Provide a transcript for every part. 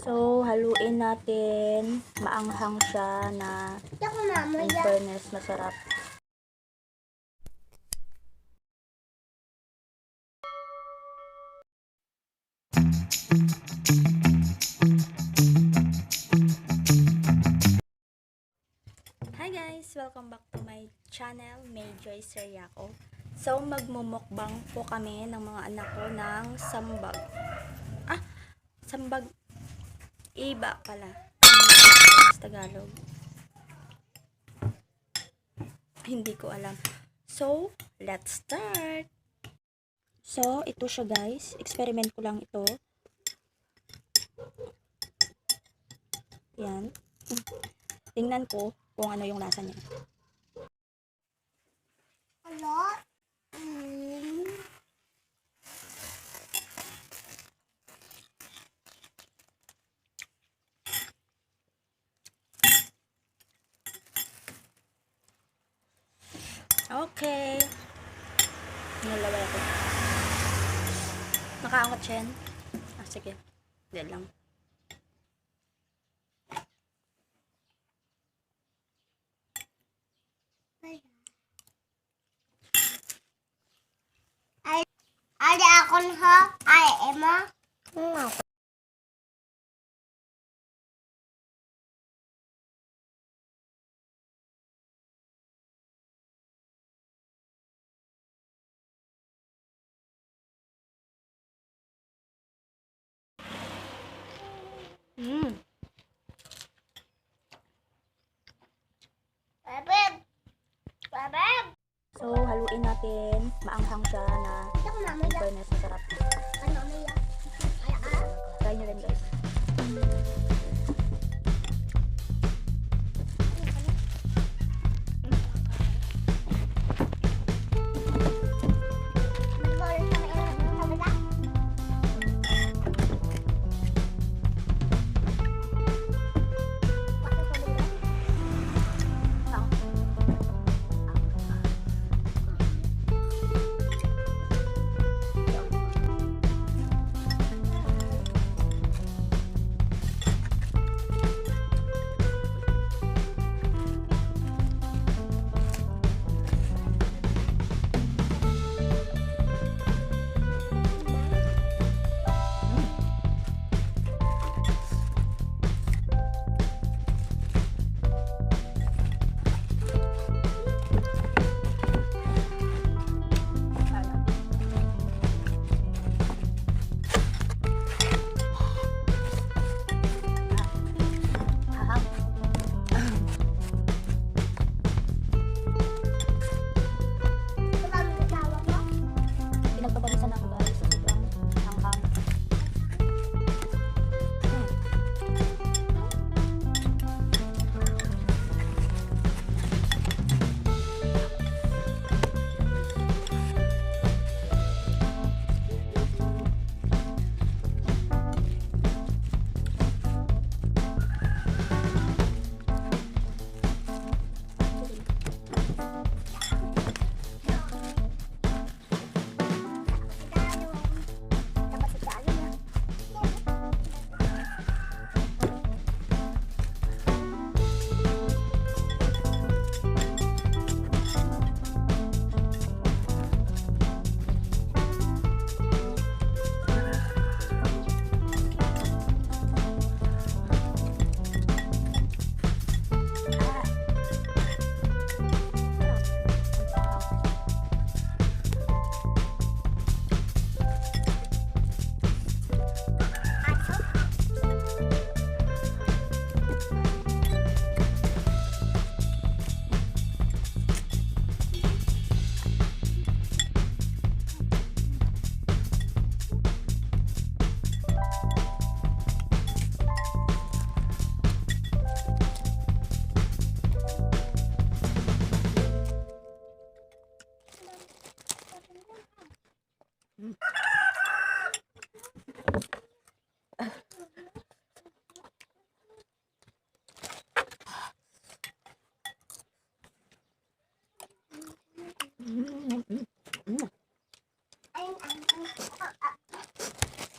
So, haluin natin. Maanghang siya na in fairness, masarap. Hi guys! Welcome back to my channel, A.Ceriaco. So, magmumukbang po kami ng mga anak ko ng sambag. Sambag. Iba pala. Sa Tagalog. Hindi ko alam. So, let's start! So, ito siya guys. Experiment ko lang ito. Yan. Tingnan ko kung ano yung lasa niya. Hello? Okay. Nalaway ako. Nakaangat siya yan. Sige. Dahil lang. Ada akon ha? Ay, Emma? Bebeb! Bebeb! So, haluin natin. Maanghang siya na in fairness, masarap. Ano umiyak? Ay, Try nyo rin guys. Pinagpapalisan ako guys sa sobrang hanghang.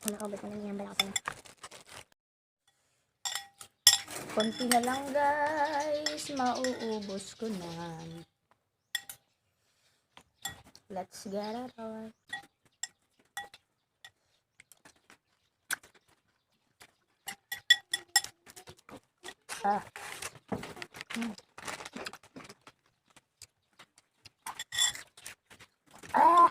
Wala ka ba ito nangyayang balak sa'yo? Konti na lang guys, mauubos ko na. Let's get it on. Ah. Ah.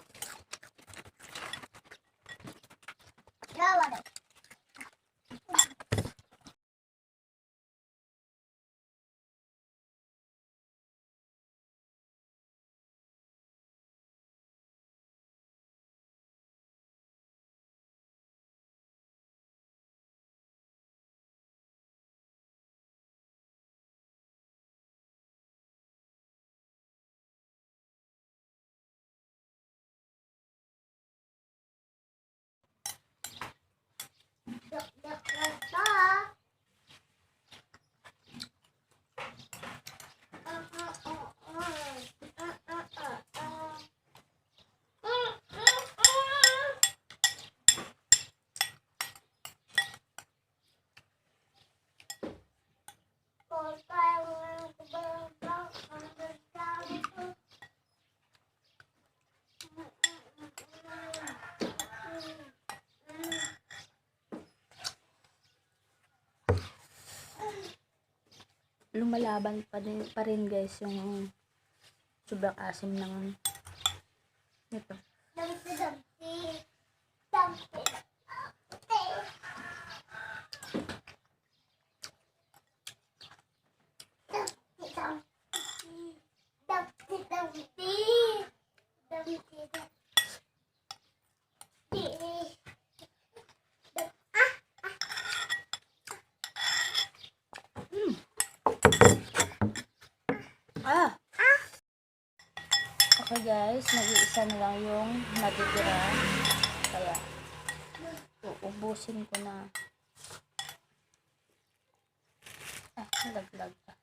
Lumalaban pa rin guys yung sobrang asim ng nito. Okay guys, nag-iisa na lang yung natitira. Kaya, uubusin ko na. Nalaglag pa.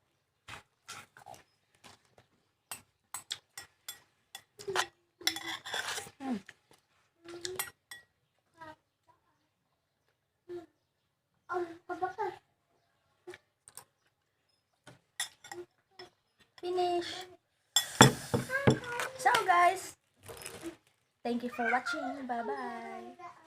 Finish! So guys, thank you for watching. Bye-bye.